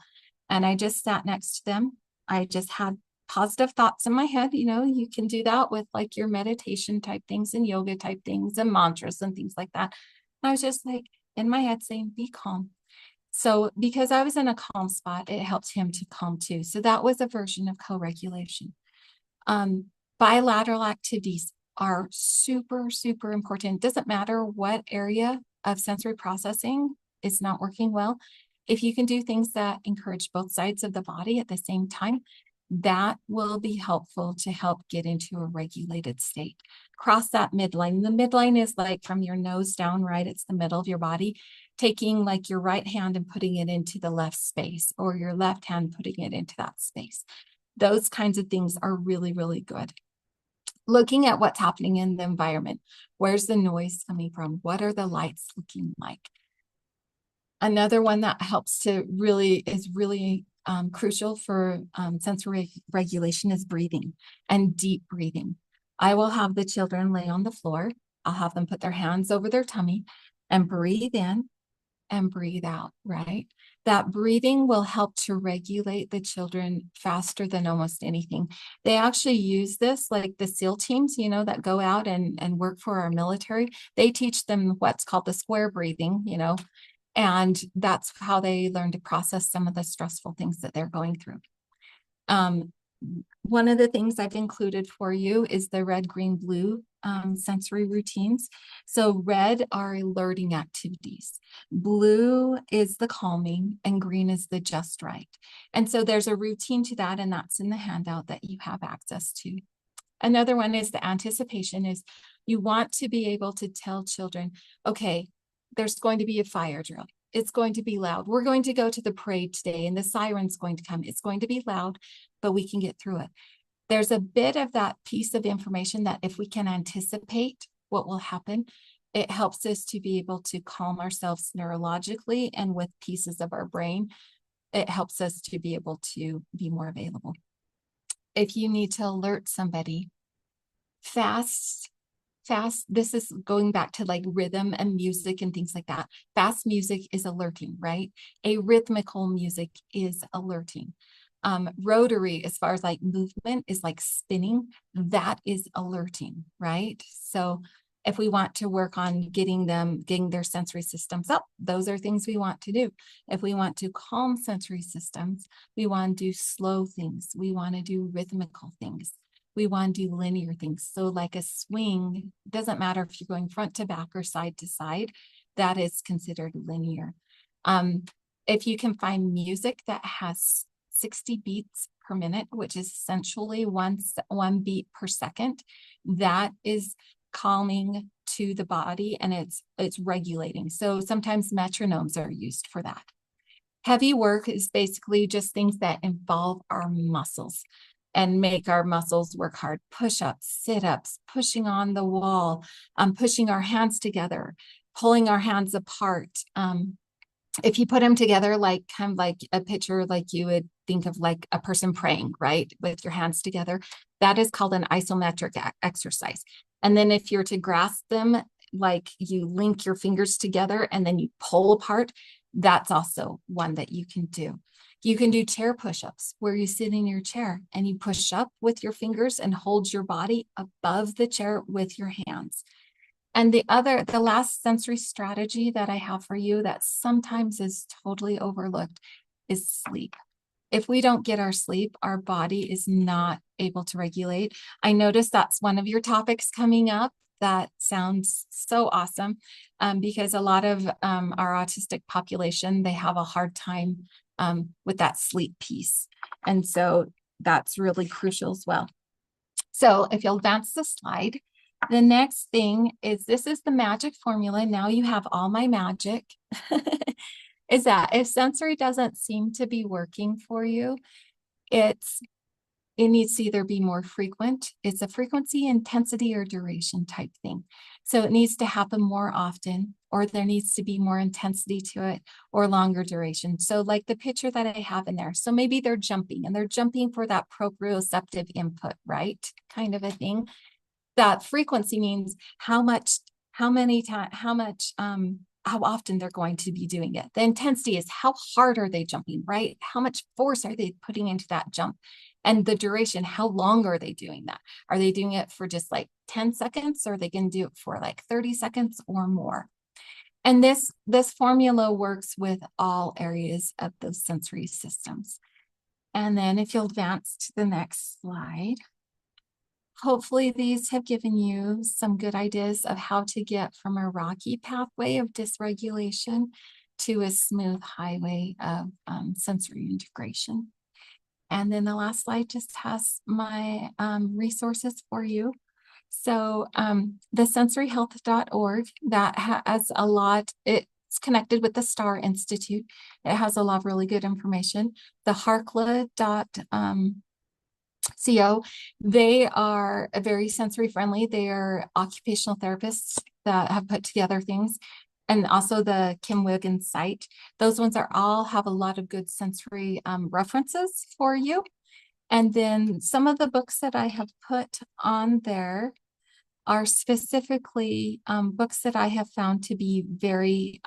And I just sat next to them. I just had positive thoughts in my head. You know, you can do that with like your meditation type things and yoga type things and mantras and things like that. And I was just like in my head saying, be calm. So because I was in a calm spot, it helped him to calm too. So that was a version of co-regulation. Bilateral activities are super, super important. It doesn't matter what area of sensory processing is not working well. If you can do things that encourage both sides of the body at the same time, that will be helpful to help get into a regulated state. Cross that midline. The midline is like from your nose down, right? It's the middle of your body. Taking like your right hand and putting it into the left space, or your left hand putting it into that space. Those kinds of things are really, really good. Looking at what's happening in the environment. Where's the noise coming from? What are the lights looking like? Another one that helps to is really crucial for sensory regulation is breathing, and deep breathing. I will have the children lay on the floor. I'll have them put their hands over their tummy and breathe in and breathe out, right? That breathing will help to regulate the children faster than almost anything. They actually use this, like the SEAL teams, you know, that go out and work for our military. They teach them what's called the square breathing, you know, and that's how they learn to process some of the stressful things that they're going through. One of the things I've included for you is the red, green, blue sensory routines. So red are alerting activities. Blue is the calming, and green is the just right. And so there's a routine to that, and that's in the handout that you have access to. Another one is the anticipation. Is you want to be able to tell children, okay, there's going to be a fire drill. It's going to be loud. We're going to go to the parade today and the siren's going to come. It's going to be loud, but we can get through it. There's a bit of that piece of information that if we can anticipate what will happen, it helps us to be able to calm ourselves neurologically, and with pieces of our brain, it helps us to be able to be more available. If you need to alert somebody, fast, this is going back to like rhythm and music and things like that. Fast music is alerting, right? Arrhythmical music is alerting. Rotary, as far as like movement, is like spinning. That is alerting, right? So if we want to work on getting their sensory systems up, those are things we want to do. If we want to calm sensory systems, we want to do slow things. We want to do rhythmical things. We want to do linear things. So like a swing, doesn't matter if you're going front to back or side to side, that is considered linear. If you can find music that has 60 beats per minute, which is essentially one beat per second, that is calming to the body, and it's regulating. So sometimes metronomes are used for that. Heavy work is basically just things that involve our muscles and make our muscles work hard. Push-ups, sit-ups, pushing on the wall, pushing our hands together, pulling our hands apart. If you put them together, like kind of like a picture, like you would think of like a person praying, right? With your hands together, that is called an isometric exercise. And then if you're to grasp them, like you link your fingers together and then you pull apart, that's also one that you can do. You can do chair push-ups where you sit in your chair and you push up with your fingers and hold your body above the chair with your hands. And the last sensory strategy that I have for you that sometimes is totally overlooked is sleep. If we don't get our sleep, our body is not able to regulate. I noticed that's one of your topics coming up. That sounds so awesome, because a lot of our autistic population, they have a hard time with that sleep piece. And so that's really crucial as well. So if you'll advance the slide, the next thing is, this is the magic formula. Now you have all my magic. Is that if sensory doesn't seem to be working for you, it needs to either be more frequent. It's a frequency, intensity, or duration type thing. So it needs to happen more often, or there needs to be more intensity to it, or longer duration. So like the picture that I have in there. So maybe they're jumping and they're jumping for that proprioceptive input, right? Kind of a thing. That frequency means how often they're going to be doing it. The intensity is how hard are they jumping, right? How much force are they putting into that jump? And the duration, how long are they doing that? Are they doing it for just like 10 seconds, or are they going to do it for like 30 seconds or more? And this formula works with all areas of those sensory systems. And then if you'll advance to the next slide. Hopefully these have given you some good ideas of how to get from a rocky pathway of dysregulation to a smooth highway of sensory integration. And then the last slide just has my resources for you. So the sensoryhealth.org, that has a lot, it's connected with the STAR Institute. It has a lot of really good information. The harkla.co, they are very sensory friendly. They are occupational therapists that have put together things. And also the Kim Wiggins site. Those ones all have a lot of good sensory references for you. And then some of the books that I have put on there are specifically books that I have found to be very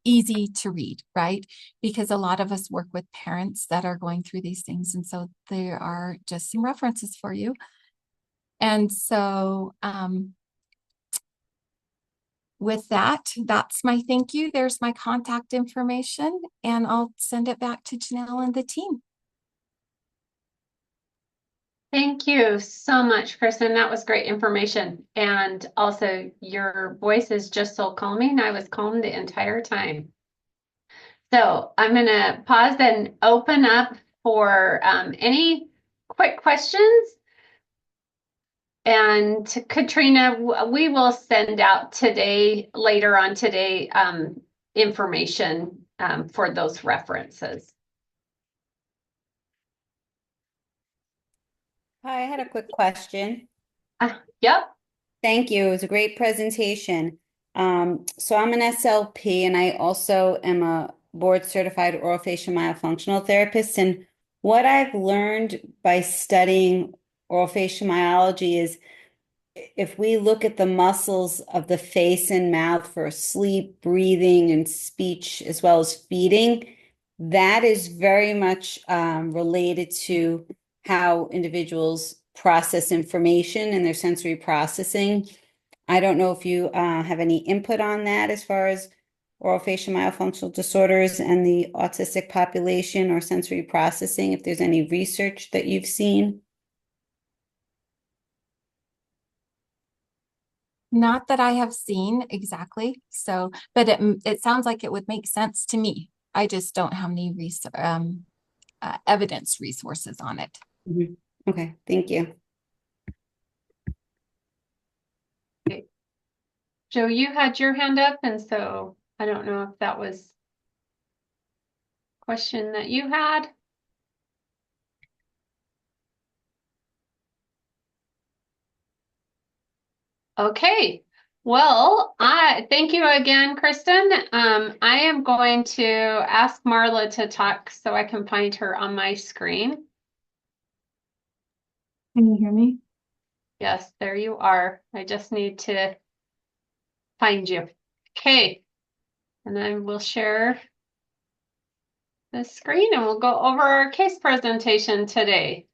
easy to read, right? Because a lot of us work with parents that are going through these things. And so there are just some references for you. And so with that, that's my thank you. There's my contact information, and I'll send it back to Janelle and the team. Thank you so much, Kristen. That was great information. And also, your voice is just so calming. I was calm the entire time. So I'm going to pause and open up for any quick questions. And Katrina, we will send out today, later on today, information for those references. Hi, I had a quick question. Yep. Thank you. It was a great presentation. So I'm an SLP and I also am a board certified orofacial myofunctional therapist. And what I've learned by studying orofacial myology is if we look at the muscles of the face and mouth for sleep, breathing, and speech, as well as feeding, that is very much related to how individuals process information and their sensory processing. I don't know if you have any input on that as far as orofacial myofunctional disorders and the autistic population or sensory processing, if there's any research that you've seen. Not that I have seen exactly. So, but it sounds like it would make sense to me. I just don't have any evidence resources on it. Mhm. Okay, thank you. Joe, you had your hand up, and so I don't know if that was a question that you had. Okay. Well, I thank you again, Kristen. I am going to ask Marla to talk so I can find her on my screen. Can you hear me? Yes, there you are. I just need to find you. Okay. And then we'll share the screen and we'll go over our case presentation today.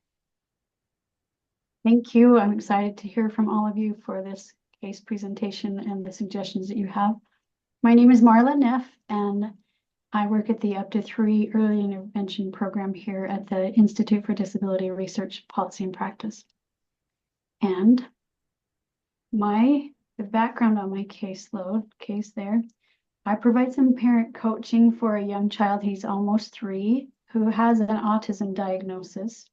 Thank you. I'm excited to hear from all of you for this case presentation and the suggestions that you have. My name is Marla Neff, and I work at the Up to 3 Early Intervention program here at the Institute for Disability Research, Policy and Practice. And the background on my case there, I provide some parent coaching for a young child, he's almost 3, who has an autism diagnosis.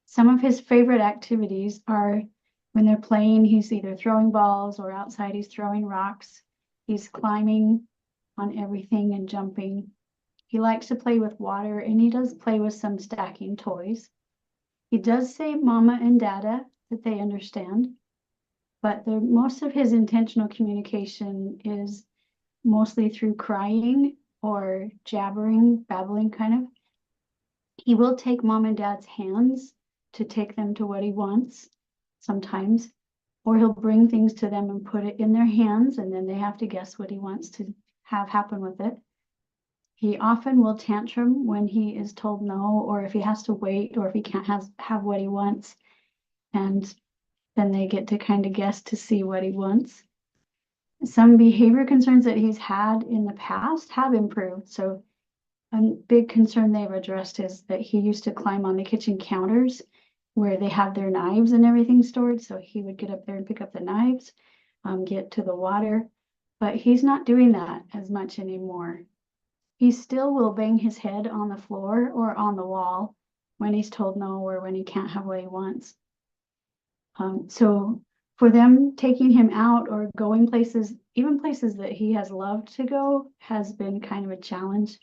Some of his favorite activities are when they're playing, he's either throwing balls or outside he's throwing rocks. He's climbing on everything and jumping. He likes to play with water, and he does play with some stacking toys. He does say mama and dada that they understand, but most of his intentional communication is mostly through crying or jabbering, babbling kind of. He will take mom and dad's hands to take them to what he wants sometimes, or he'll bring things to them and put it in their hands, and then they have to guess what he wants to have happen with it. He often will tantrum when he is told no, or if he has to wait, or if he can't have what he wants, and then they get to kind of guess to see what he wants. Some behavior concerns that he's had in the past have improved. So a big concern they've addressed is that he used to climb on the kitchen counters where they have their knives and everything stored. So he would get up there and pick up the knives, get to the water, but he's not doing that as much anymore. He still will bang his head on the floor or on the wall when he's told no or when he can't have what he wants. So for them taking him out or going places, even places that he has loved to go, has been kind of a challenge.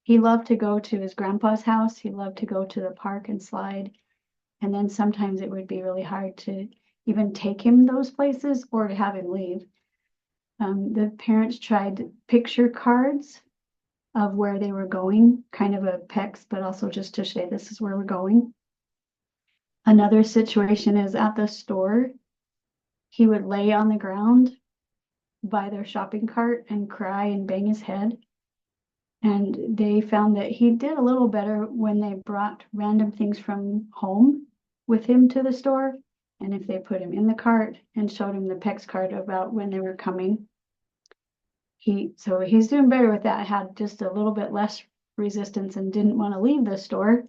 He loved to go to his grandpa's house. He loved to go to the park and slide. And then sometimes it would be really hard to even take him those places or to have him leave. The parents tried picture cards of where they were going, kind of a PEX, but also just to say this is where we're going. Another situation is at the store. He would lay on the ground by their shopping cart and cry and bang his head. And they found that he did a little better when they brought random things from home with him to the store. And if they put him in the cart and showed him the PEX card about when they were coming. So he's doing better with that, had just a little bit less resistance and didn't want to leave the store.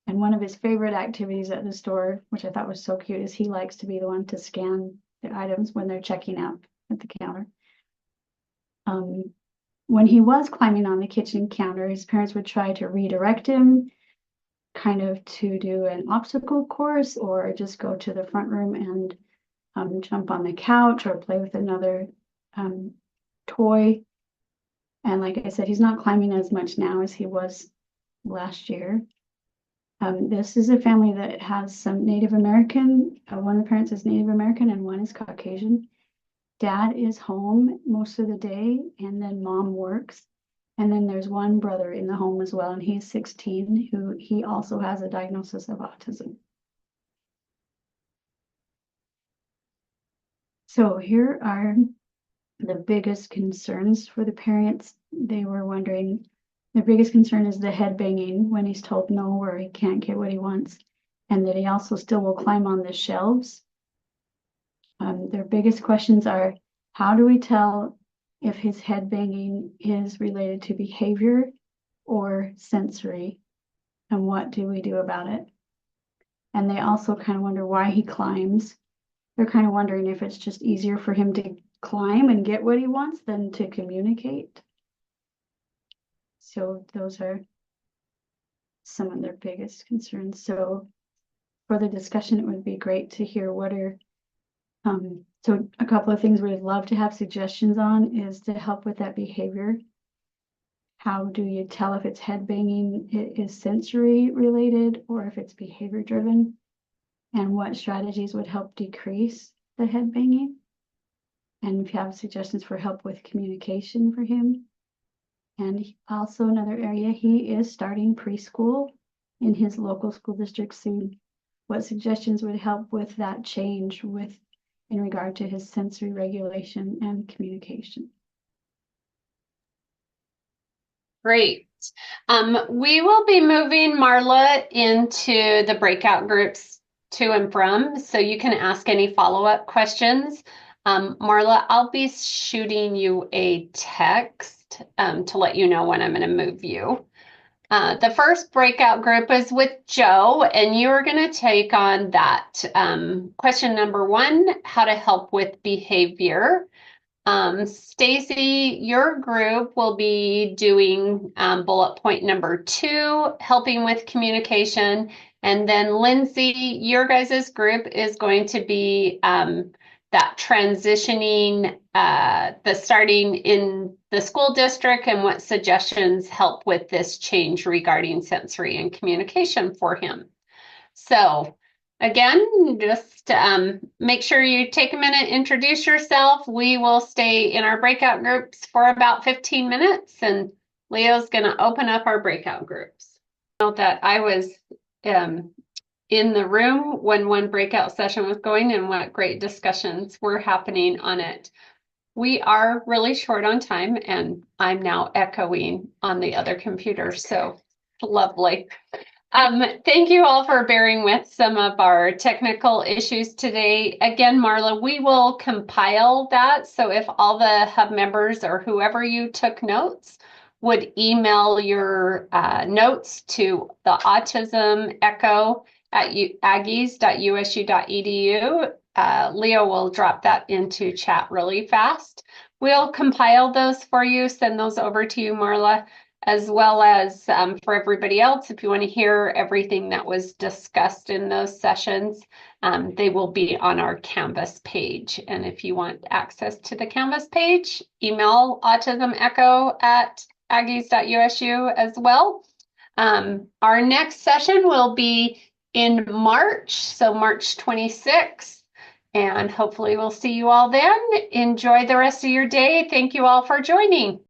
And one of his favorite activities at the store, which I thought was so cute, is he likes to be the one to scan the items when they're checking out at the counter. When he was climbing on the kitchen counter, his parents would try to redirect him, kind of to do an obstacle course or just go to the front room and jump on the couch or play with another toy. And like I said, he's not climbing as much now as he was last year. This is a family that has some Native American. One of the parents is Native American and one is Caucasian. Dad is home most of the day, and then mom works. And then there's one brother in the home as well, and he's 16, who he also has a diagnosis of autism. So here are the biggest concerns for the parents. They were wondering, the biggest concern is the head banging when he's told no or he can't get what he wants, and that he also still will climb on the shelves. Their biggest questions are, how do we tell if his head banging is related to behavior or sensory, and what do we do about it? And they also kind of wonder why he climbs. They're kind of wondering if it's just easier for him to climb and get what he wants than to communicate. So those are some of their biggest concerns. So for the discussion, it would be great to hear what are so a couple of things we'd love to have suggestions on is to help with that behavior. How do you tell if it's head banging is sensory related or if it's behavior driven? And what strategies would help decrease the head banging? And if you have suggestions for help with communication for him. And also another area, he is starting preschool in his local school district soon. What suggestions would help with that change in regard to his sensory regulation and communication? Great. We will be moving Marla into the breakout groups to and from, so you can ask any follow-up questions. Marla, I'll be shooting you a text to let you know when I'm going to move you. The first breakout group is with Joe, and you're going to take on that. Question number 1, how to help with behavior. Stacy, your group will be doing bullet point number 2, helping with communication. And then Lindsay, your guys' group is going to be that transitioning, the starting in the school district and what suggestions help with this change regarding sensory and communication for him. So again, just make sure you take a minute, introduce yourself. We will stay in our breakout groups for about 15 minutes, and Leo's going to open up our breakout groups. Note that I was in the room when one breakout session was going and what great discussions were happening on it. We are really short on time, and I'm now echoing on the other computer, so lovely. Thank you all for bearing with some of our technical issues today. Again, Marla, we will compile that. So if all the hub members or whoever you took notes would email your notes to the autism echo at aggies.usu.edu, Leo will drop that into chat really fast. We'll compile those for you, send those over to you, Marla, as well as for everybody else. If you want to hear everything that was discussed in those sessions, they will be on our Canvas page. And if you want access to the Canvas page, email autismecho@aggies.usu as well. Our next session will be in March, so March 26th. And hopefully we'll see you all then. Enjoy the rest of your day. Thank you all for joining.